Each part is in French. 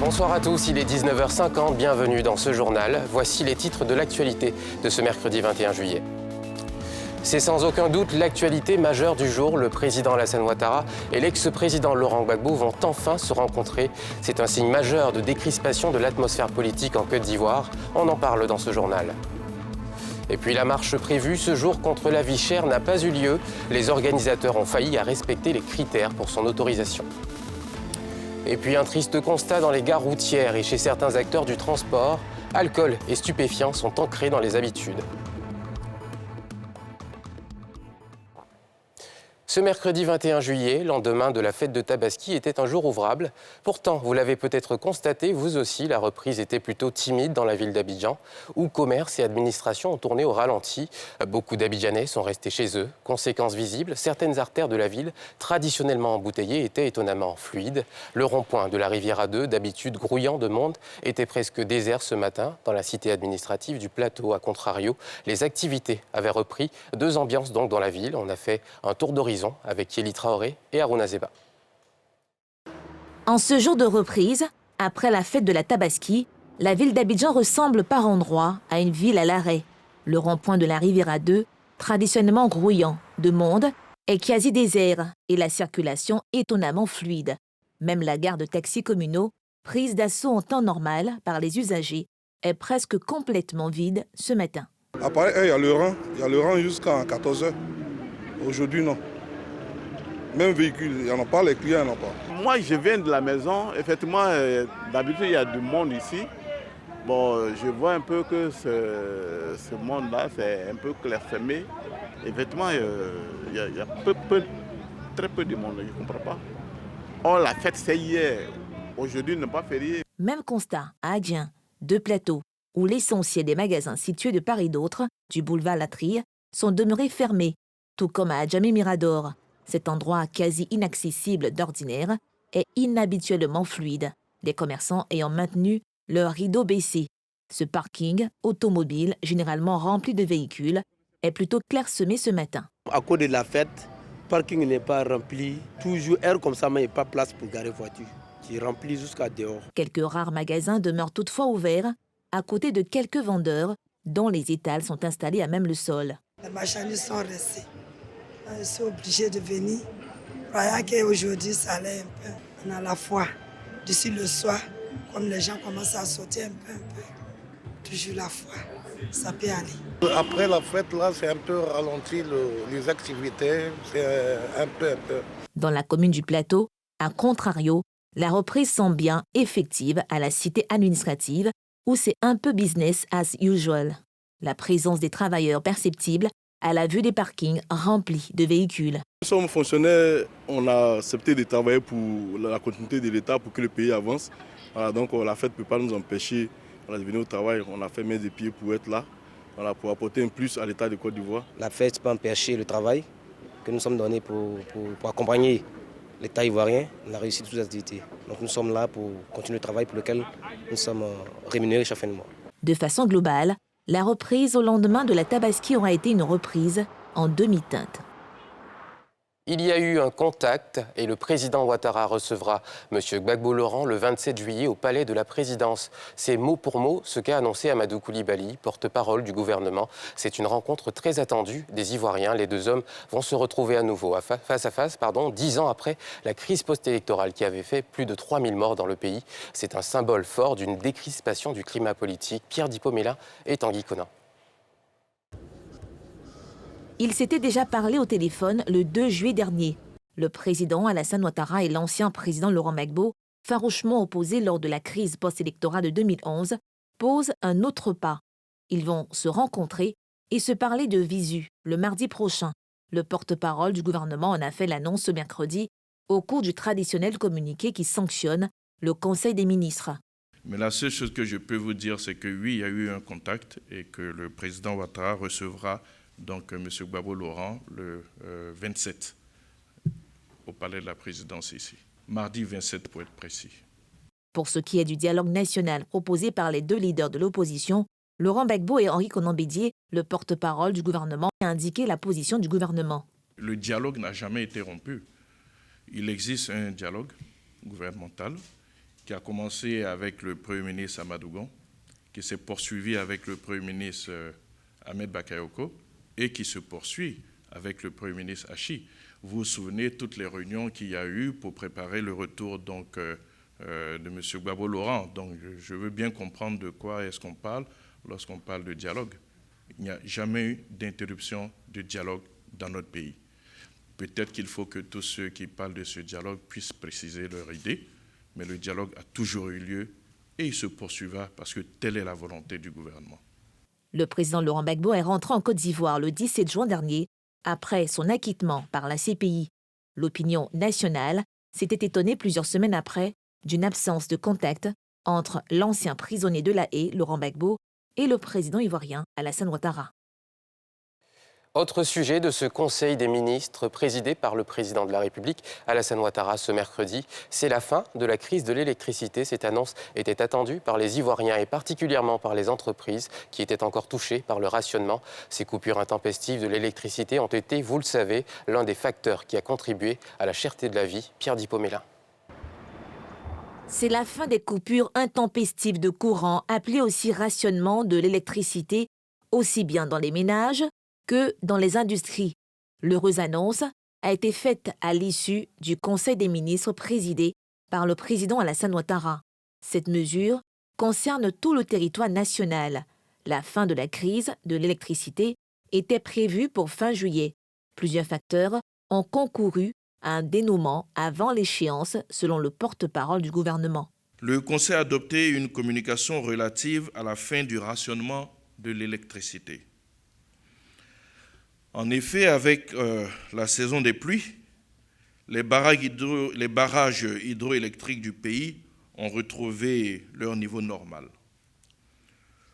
Bonsoir à tous, il est 19h50, bienvenue dans ce journal. Voici les titres de l'actualité de ce mercredi 21 juillet. C'est sans aucun doute l'actualité majeure du jour. Le président Alassane Ouattara et l'ex-président Laurent Gbagbo vont enfin se rencontrer. C'est un signe majeur de décrispation de l'atmosphère politique en Côte d'Ivoire. On en parle dans ce journal. Et puis la marche prévue ce jour contre la vie chère n'a pas eu lieu. Les organisateurs ont failli à respecter les critères pour son autorisation. Et puis un triste constat dans les gares routières et chez certains acteurs du transport. Alcool et stupéfiants sont ancrés dans les habitudes. Ce mercredi 21 juillet, lendemain de la fête de Tabaski, était un jour ouvrable. Pourtant, vous l'avez peut-être constaté, vous aussi, la reprise était plutôt timide dans la ville d'Abidjan, où commerce et administration ont tourné au ralenti. Beaucoup d'Abidjanais sont restés chez eux. Conséquence visible, certaines artères de la ville, traditionnellement embouteillées, étaient étonnamment fluides. Le rond-point de la Riviera 2, d'habitude grouillant de monde, était presque désert ce matin. Dans la cité administrative du Plateau, à contrario, les activités avaient repris. Deux ambiances donc dans la ville. On a fait un tour d'horizon avec Kéli Traoré et Harouna Zeba. En ce jour de reprise, après la fête de la Tabaski, la ville d'Abidjan ressemble par endroits à une ville à l'arrêt. Le rond-point de la Riviera 2, traditionnellement grouillant de monde, est quasi désert et la circulation étonnamment fluide. Même la gare de taxis communaux, prise d'assaut en temps normal par les usagers, est presque complètement vide ce matin. À Paris, il y a le rang jusqu'à 14h. Aujourd'hui, non. Même véhicule, il n'y en a pas, les clients, il n'y en a pas. Moi, je viens de la maison. Effectivement, d'habitude, il y a du monde ici. Bon, je vois un peu que ce monde-là, c'est un peu clairsemé. Effectivement, il y a très peu de monde, je ne comprends pas. Oh, la fête, c'est hier. Aujourd'hui, n'est pas férié. Même constat à Adjien, de Plateau, où l'essentiel des magasins situés de part et d'autre du boulevard Latrie sont demeurés fermés, tout comme à Adjamé Mirador. Cet endroit quasi inaccessible d'ordinaire est inhabituellement fluide, les commerçants ayant maintenu leur rideau baissé. Ce parking automobile, généralement rempli de véhicules, est plutôt clairsemé ce matin. À cause de la fête, le parking n'est pas rempli. Toujours air comme ça, mais il n'y a pas de place pour garer voiture, qui est rempli jusqu'à dehors. Quelques rares magasins demeurent toutefois ouverts, à côté de quelques vendeurs dont les étals sont installés à même le sol. Les marchandises sont restées. Je suis obligée de venir. Croyant qu'aujourd'hui, ça allait un peu. On a la foi. D'ici le soir, comme les gens commencent à sauter un peu. Toujours la foi. Ça peut aller. Après la fête, là, c'est un peu ralenti les activités. C'est un peu. Dans la commune du Plateau, à contrario, la reprise semble bien effective à la cité administrative où c'est un peu business as usual. La présence des travailleurs perceptible à la vue des parkings remplis de véhicules. Nous sommes fonctionnaires, on a accepté de travailler pour la continuité de l'État, pour que le pays avance. Voilà, donc la fête ne peut pas nous empêcher de venir au travail. On a fait main et pieds pour être là, voilà, pour apporter un plus à l'État de Côte d'Ivoire. La fête ne peut pas empêcher le travail que nous sommes donnés pour accompagner l'État ivoirien. On a réussi toutes les activités. Donc nous sommes là pour continuer le travail pour lequel nous sommes rémunérés chaque fin de mois. De façon globale, la reprise au lendemain de la Tabaski aura été une reprise en demi-teinte. Il y a eu un contact et le président Ouattara recevra M. Gbagbo Laurent le 27 juillet au palais de la présidence. C'est mot pour mot ce qu'a annoncé Amadou Koulibaly, porte-parole du gouvernement. C'est une rencontre très attendue des Ivoiriens. Les deux hommes vont se retrouver à nouveau face à face, 10 ans après la crise post-électorale qui avait fait plus de 3000 morts dans le pays. C'est un symbole fort d'une décrispation du climat politique. Pierre Dipomela et Tanguy Conan. Ils s'étaient déjà parlé au téléphone le 2 juillet dernier. Le président Alassane Ouattara et l'ancien président Laurent Gbagbo, farouchement opposés lors de la crise post-électorale de 2011, posent un autre pas. Ils vont se rencontrer et se parler de visu le mardi prochain. Le porte-parole du gouvernement en a fait l'annonce ce mercredi au cours du traditionnel communiqué qui sanctionne le Conseil des ministres. Mais la seule chose que je peux vous dire, c'est que oui, il y a eu un contact et que le président Ouattara recevra donc M. Gbagbo Laurent le 27 au palais de la présidence ici. Mardi 27 pour être précis. Pour ce qui est du dialogue national proposé par les deux leaders de l'opposition, Laurent Gbagbo et Henri Konan Bédié, le porte-parole du gouvernement, a indiqué la position du gouvernement. Le dialogue n'a jamais été rompu. Il existe un dialogue gouvernemental qui a commencé avec le Premier ministre Amadougon, qui s'est poursuivi avec le Premier ministre Ahmed Bakayoko et qui se poursuit avec le Premier ministre Hachi. Vous vous souvenez toutes les réunions qu'il y a eu pour préparer le retour donc, de M. Gbagbo Laurent. Donc je veux bien comprendre de quoi est-ce qu'on parle lorsqu'on parle de dialogue. Il n'y a jamais eu d'interruption de dialogue dans notre pays. Peut-être qu'il faut que tous ceux qui parlent de ce dialogue puissent préciser leur idée, mais le dialogue a toujours eu lieu et il se poursuivra parce que telle est la volonté du gouvernement. Le président Laurent Gbagbo est rentré en Côte d'Ivoire le 17 juin dernier, après son acquittement par la CPI. L'opinion nationale s'était étonnée plusieurs semaines après d'une absence de contact entre l'ancien prisonnier de La Haye, Laurent Gbagbo, et le président ivoirien Alassane Ouattara. Autre sujet de ce Conseil des ministres présidé par le président de la République, Alassane Ouattara, ce mercredi, c'est la fin de la crise de l'électricité. Cette annonce était attendue par les Ivoiriens et particulièrement par les entreprises qui étaient encore touchées par le rationnement. Ces coupures intempestives de l'électricité ont été, vous le savez, l'un des facteurs qui a contribué à la cherté de la vie. Pierre Dipomélin. C'est la fin des coupures intempestives de courant, appelées aussi rationnement de l'électricité, aussi bien dans les ménages que dans les industries. L'heureuse annonce a été faite à l'issue du Conseil des ministres présidé par le président Alassane Ouattara. Cette mesure concerne tout le territoire national. La fin de la crise de l'électricité était prévue pour fin juillet. Plusieurs facteurs ont concouru à un dénouement avant l'échéance, selon le porte-parole du gouvernement. Le Conseil a adopté une communication relative à la fin du rationnement de l'électricité. En effet, avec la saison des pluies, les barrages hydroélectriques du pays ont retrouvé leur niveau normal.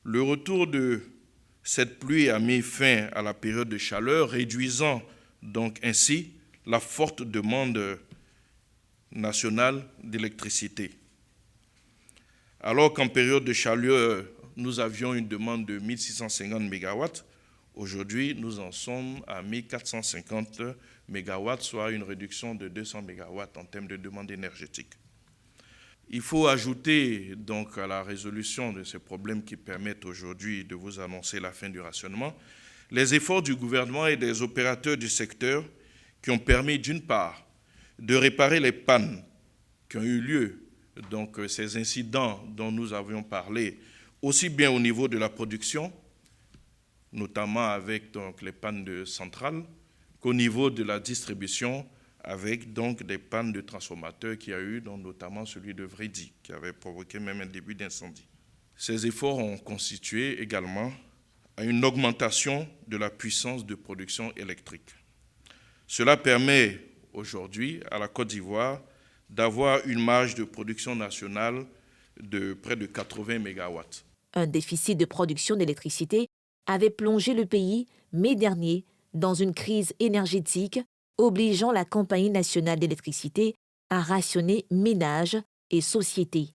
Le retour de cette pluie a mis fin à la période de chaleur, réduisant donc ainsi la forte demande nationale d'électricité. Alors qu'en période de chaleur, nous avions une demande de 1650 MW, aujourd'hui, nous en sommes à 1450 MW, soit une réduction de 200 MW en termes de demande énergétique. Il faut ajouter donc à la résolution de ces problèmes qui permettent aujourd'hui de vous annoncer la fin du rationnement, les efforts du gouvernement et des opérateurs du secteur qui ont permis d'une part de réparer les pannes qui ont eu lieu, donc ces incidents dont nous avions parlé, aussi bien au niveau de la production, notamment avec donc, les pannes de centrales, qu'au niveau de la distribution, avec donc des pannes de transformateurs qu'il y a eu, donc, notamment celui de Vredi, qui avait provoqué même un début d'incendie. Ces efforts ont constitué également à une augmentation de la puissance de production électrique. Cela permet aujourd'hui à la Côte d'Ivoire d'avoir une marge de production nationale de près de 80 MW. Un déficit de production d'électricité avait plongé le pays, mai dernier, dans une crise énergétique, obligeant la Compagnie nationale d'électricité à rationner ménages et sociétés.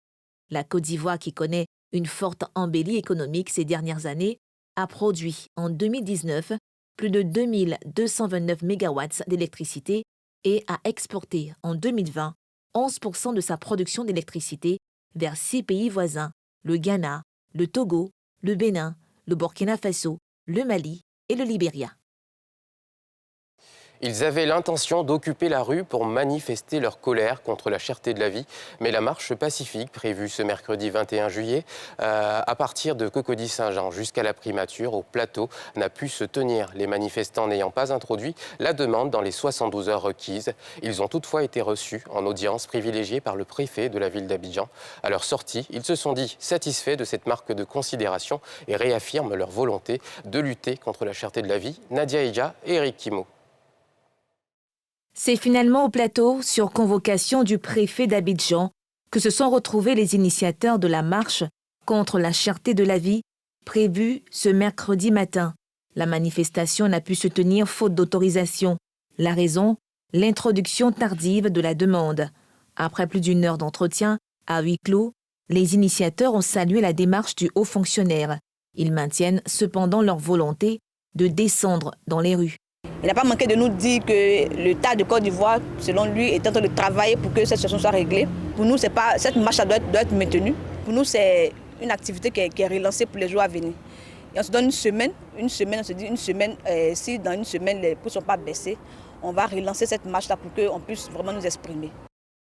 La Côte d'Ivoire, qui connaît une forte embellie économique ces dernières années, a produit en 2019 plus de 2229 MW d'électricité et a exporté en 2020 11% de sa production d'électricité vers 6 pays voisins, le Ghana, le Togo, le Bénin, le Burkina Faso, le Mali et le Libéria. Ils avaient l'intention d'occuper la rue pour manifester leur colère contre la cherté de la vie. Mais la marche pacifique prévue ce mercredi 21 juillet, à partir de Cocody-Saint-Jean jusqu'à la primature, au plateau, n'a pu se tenir. Les manifestants n'ayant pas introduit la demande dans les 72 heures requises. Ils ont toutefois été reçus en audience privilégiée par le préfet de la ville d'Abidjan. À leur sortie, ils se sont dit satisfaits de cette marque de considération et réaffirment leur volonté de lutter contre la cherté de la vie. Nadia Eja et Eric Kimo. C'est finalement au plateau, sur convocation du préfet d'Abidjan, que se sont retrouvés les initiateurs de la marche contre la cherté de la vie, prévue ce mercredi matin. La manifestation n'a pu se tenir faute d'autorisation. La raison, l'introduction tardive de la demande. Après plus d'une heure d'entretien, à huis clos, les initiateurs ont salué la démarche du haut fonctionnaire. Ils maintiennent cependant leur volonté de descendre dans les rues. Il n'a pas manqué de nous dire que l'État de Côte d'Ivoire, selon lui, est en train de travailler pour que cette situation soit réglée. Pour nous, cette marche doit être maintenue. Pour nous, c'est une activité qui est relancée pour les jours à venir. Et on se donne une semaine, on se dit une semaine, si dans une semaine les prix ne sont pas baissés, on va relancer cette marche-là pour qu'on puisse vraiment nous exprimer.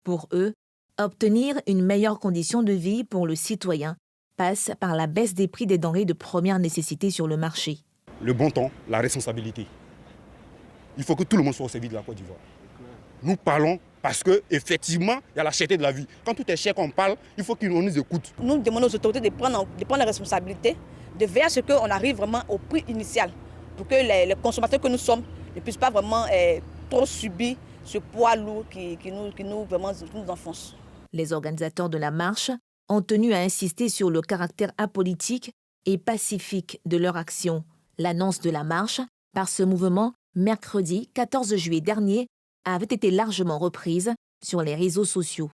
Pour eux, obtenir une meilleure condition de vie pour le citoyen passe par la baisse des prix des denrées de première nécessité sur le marché. Le bon temps, la responsabilité. Il faut que tout le monde soit au service de la Côte d'Ivoire. Nous parlons parce qu'effectivement, il y a la cherté de la vie. Quand tout est cher qu'on parle, il faut qu'on nous écoute. Nous demandons aux autorités de prendre les responsabilités, de veiller à ce qu'on arrive vraiment au prix initial, pour que les consommateurs que nous sommes ne puissent pas vraiment trop subir ce poids lourd qui nous enfonce. Les organisateurs de la marche ont tenu à insister sur le caractère apolitique et pacifique de leur action. L'annonce de la marche par ce mouvement, mercredi 14 juillet dernier, avait été largement reprise sur les réseaux sociaux.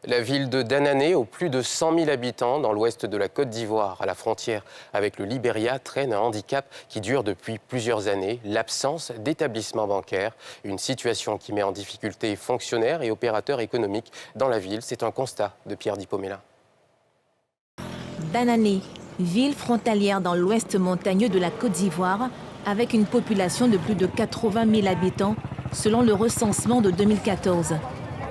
La ville de Danané, aux plus de 100 000 habitants dans l'ouest de la Côte d'Ivoire, à la frontière avec le Libéria, traîne un handicap qui dure depuis plusieurs années, l'absence d'établissement bancaire. Une situation qui met en difficulté fonctionnaires et opérateurs économiques dans la ville. C'est un constat de Pierre Dipomela. Danané, ville frontalière dans l'ouest montagneux de la Côte d'Ivoire, avec une population de plus de 80 000 habitants, selon le recensement de 2014.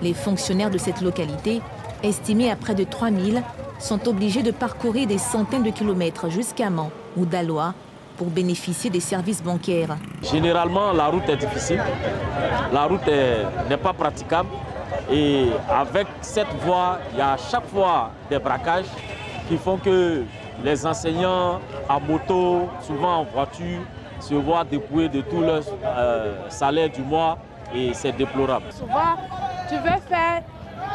Les fonctionnaires de cette localité, estimés à près de 3 000, sont obligés de parcourir des centaines de kilomètres jusqu'à Mans ou Daloa pour bénéficier des services bancaires. Généralement, la route est difficile, la route n'est pas praticable et avec cette voie, il y a à chaque fois des braquages qui font que les enseignants à moto, souvent en voiture, se voient dépouillés de tout leur salaire du mois et c'est déplorable. Souvent, tu veux faire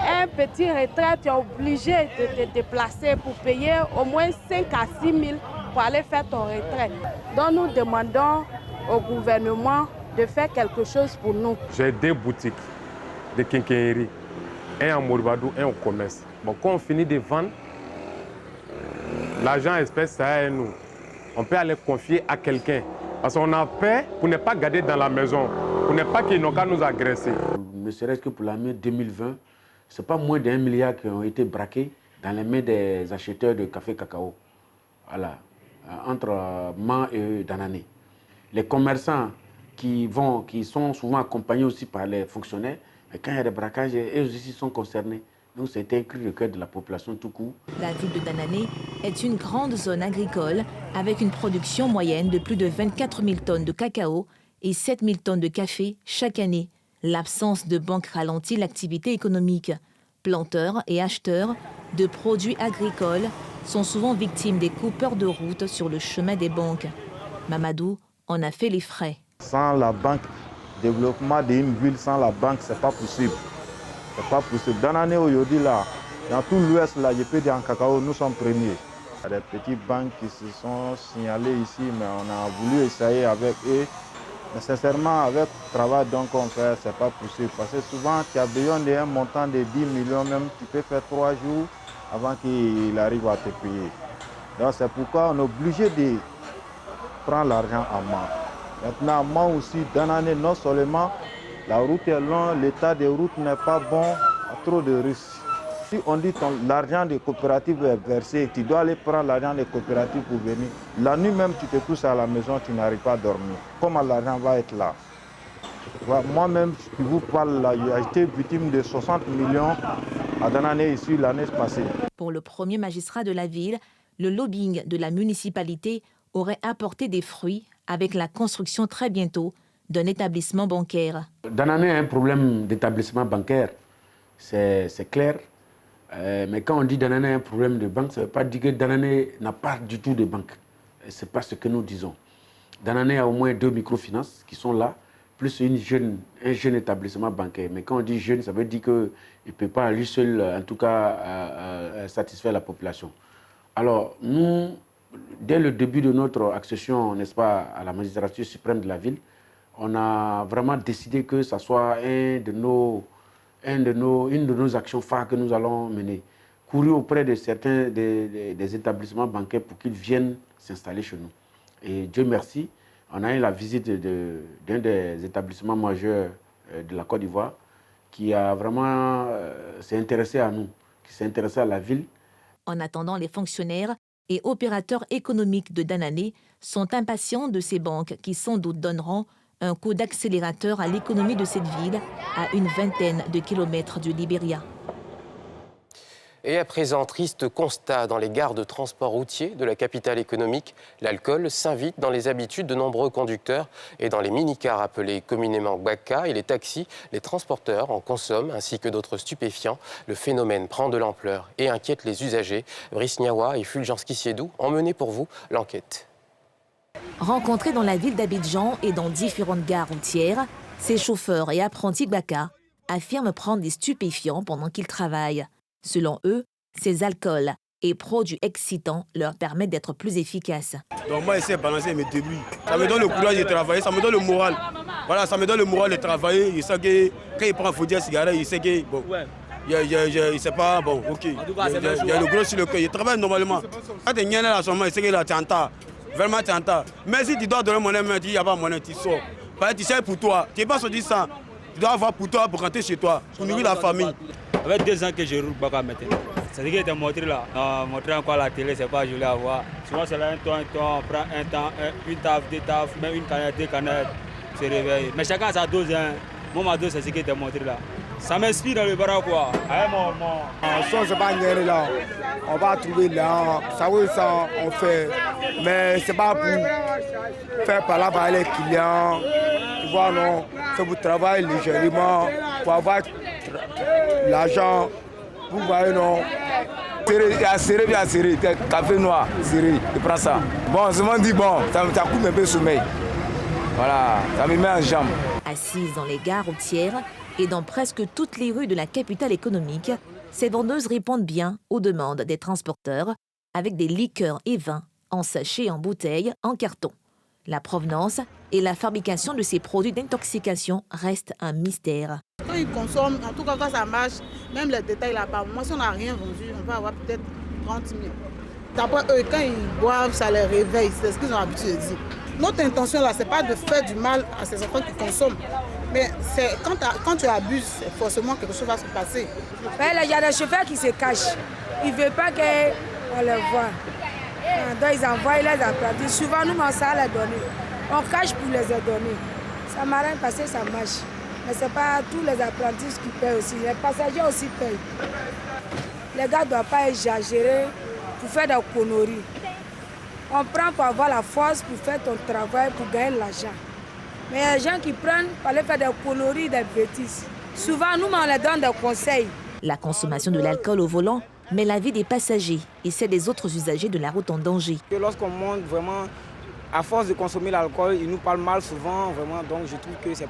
un petit retrait, tu es obligé de te déplacer pour payer au moins 5 à 6 000 pour aller faire ton retrait. Donc nous demandons au gouvernement de faire quelque chose pour nous. J'ai 2 boutiques de quincaillerie, un à Moribadou, un au commerce. Bon, quand on finit de vendre, l'argent espèce, ça à nous. On peut aller confier à quelqu'un. Parce qu'on a peur pour ne pas garder dans la maison, pour ne pas qu'ils n'ont qu'à nous agresser. Ne serait-ce que pour l'année 2020, ce n'est pas moins d'1 milliard qui ont été braqués dans les mains des acheteurs de café cacao, voilà, entre Mans et Danané. Les commerçants qui sont souvent accompagnés aussi par les fonctionnaires, mais quand il y a des braquages, eux aussi sont concernés. Donc c'est un cri de cœur de la population tout court. La ville de Danané est une grande zone agricole avec une production moyenne de plus de 24 000 tonnes de cacao et 7 000 tonnes de café chaque année. L'absence de banque ralentit l'activité économique. Planteurs et acheteurs de produits agricoles sont souvent victimes des coupeurs de route sur le chemin des banques. Mamadou en a fait les frais. Sans la banque, développement d'une ville sans la banque, c'est pas possible. C'est pas possible. Dans l'année aujourd'hui, là, dans tout l'ouest, là, je peux dire en cacao, nous sommes premiers. Il y a des petites banques qui se sont signalées ici, mais on a voulu essayer avec eux. Mais sincèrement, avec le travail qu'on fait, ce n'est pas possible. Parce que souvent, tu as besoin d'un montant de 10 millions, même tu peux faire 3 jours avant qu'il arrive à te payer. Donc c'est pourquoi on est obligé de prendre l'argent en main. Maintenant, moi aussi, dans l'année, non seulement la route est longue, l'état des routes n'est pas bon, il y a trop de risques. Si on dit que l'argent des coopératives est versé, tu dois aller prendre l'argent des coopératives pour venir. La nuit même, tu te couches à la maison, tu n'arrives pas à dormir. Comment l'argent va être là? Moi-même, je vous parle là, j'ai été victime de 60 millions à Danané ici l'année passée. Pour le premier magistrat de la ville, le lobbying de la municipalité aurait apporté des fruits avec la construction très bientôt d'un établissement bancaire. Danané a un problème d'établissement bancaire, c'est clair. Mais quand on dit Danané a un problème de banque, ça ne veut pas dire que Danané n'a pas du tout de banque. Ce n'est pas ce que nous disons. Danané a au moins 2 microfinances qui sont là, plus un jeune établissement bancaire. Mais quand on dit jeune, ça veut dire qu'il ne peut pas à lui seul, en tout cas, satisfaire la population. Alors, nous, dès le début de notre accession, n'est-ce pas, à la magistrature suprême de la ville, on a vraiment décidé que ça soit une de nos actions phares que nous allons mener. Courir auprès de certains des établissements bancaires pour qu'ils viennent s'installer chez nous. Et Dieu merci, On a eu la visite d'un des établissements majeurs de la Côte d'Ivoire qui a vraiment s'est intéressé à nous, qui s'est intéressé à la ville. En attendant, les fonctionnaires et opérateurs économiques de Danané sont impatients de ces banques qui sans doute donneront un coup d'accélérateur à l'économie de cette ville à une vingtaine de kilomètres du Libéria. Et à présent, triste constat dans les gares de transport routier de la capitale économique. L'alcool s'invite dans les habitudes de nombreux conducteurs et dans les minicars appelés communément Gbaka et les taxis, les transporteurs en consomment ainsi que d'autres stupéfiants. Le phénomène prend de l'ampleur et inquiète les usagers. Brice Niawa et Fulgence Kissiedou ont mené pour vous l'enquête. Rencontrés dans la ville d'Abidjan et dans différentes gares routières, ces chauffeurs et apprentis Gbaka affirment prendre des stupéfiants pendant qu'ils travaillent. Selon eux, ces alcools et produits excitants leur permettent d'être plus efficaces. Donc moi, j'essaie de balancer mes débris. Ça me donne le courage de travailler, ça me donne le moral. Voilà, ça me donne le moral de travailler. Il sait que quand il prend un foudier cigarette, il sait que bon, il sait pas, bon, ok. Il y a le gros sur le cœur, il travaille normalement. Quand tu es là à ce moment, il sait que là, tu entends. Vraiment, tu entends. Mais si tu dois donner monnaie, il n'y a pas monnaie, tu sors. Tu sais pour toi, tu n'es pas sorti sans. Tu dois avoir pour toi, pour rentrer chez toi, pour nourrir la famille. Ça fait 2 ans que je roule Gbaka maintenant. C'est-à-dire qu'il était montré là, montré encore à la télé, c'est pas joli à voir. Souvent c'est là un temps, on prend un temps, une taf, 2 taf, même une canette, 2 canettes, se réveille. Mais chacun a sa dose, hein. Moi ma dose c'est ce qui était montré là. Ça m'inspire dans le bras quoi. Sans c'est pas nier là, on va trouver là, ça oui ça on fait. Mais c'est pas pour faire parler par les clients. Tu vois non, c'est pour travailler légèrement, pour avoir l'argent, vous voyez non. Serré, bien serré, café noir, serré, tu prends ça. Bon, je me dis bon, ça coupe un peu le sommeil. Voilà, ça me met en jambe. Assises dans les gares routières et dans presque toutes les rues de la capitale économique, ces vendeuses répondent bien aux demandes des transporteurs avec des liqueurs et vins en sachets, en bouteilles, en carton. La provenance et la fabrication de ces produits d'intoxication restent un mystère. Quand ils consomment, en tout cas quand ça marche, même les détails là-bas, moi si on n'a rien vendu, on va avoir peut-être 30 000. D'après eux, quand ils boivent, ça les réveille, c'est ce qu'ils ont l'habitude de dire. Notre intention là, c'est pas de faire du mal à ces enfants qui consomment. Mais quand tu abuses, forcément quelque chose va se passer. Il y a des chauffeurs qui se cachent. Ils ne veulent pas qu'on les voit. Donc ils envoient les apprentis. Souvent, nous, on sait les donner. On cache pour les donner. Ça m'arrête parce que ça marche. Mais ce n'est pas tous les apprentis qui paient aussi. Les passagers aussi payent. Les gars ne doivent pas exagérer pour faire des conneries. On prend pour avoir la force pour faire ton travail, pour gagner l'argent. Mais il y a des gens qui prennent pour aller faire des conneries, des bêtises. Souvent, nous, on leur donne des conseils. La consommation de l'alcool au volant met la vie des passagers et celle des autres usagers de la route en danger. Lorsqu'on monte vraiment, à force de consommer l'alcool, ils nous parlent mal souvent, vraiment, donc je trouve que c'est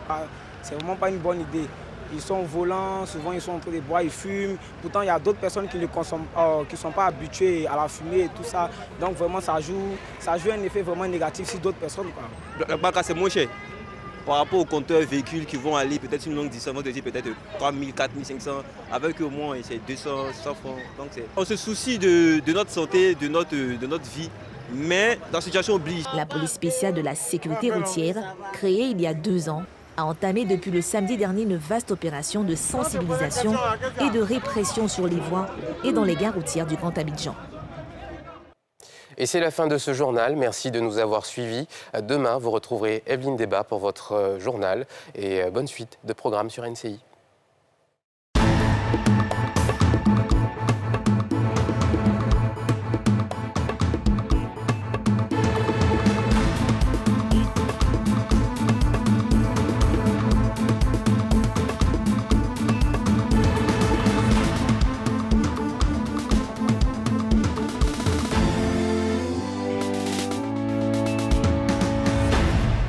vraiment pas une bonne idée. Ils sont volants, souvent ils sont en train de boire, ils fument. Pourtant, il y a d'autres personnes qui ne consomment, qui sont pas habituées à la fumée et tout ça. Donc vraiment, ça joue un effet vraiment négatif sur d'autres personnes. Le Gbaka, c'est moins cher. Par rapport aux compteurs véhicules qui vont aller peut-être une longue distance, on va dire peut-être 3 000, 4 500, avec au moins c'est 200, 100 francs. Donc on se soucie de notre santé, de notre vie, mais la situation oblige. La police spéciale de la sécurité routière, créée il y a 2 ans, a entamé depuis le samedi dernier une vaste opération de sensibilisation et de répression sur les voies et dans les gares routières du Grand Abidjan. Et c'est la fin de ce journal. Merci de nous avoir suivis. Demain, vous retrouverez Evelyne Débat pour votre journal. Et bonne suite de programmes sur NCI.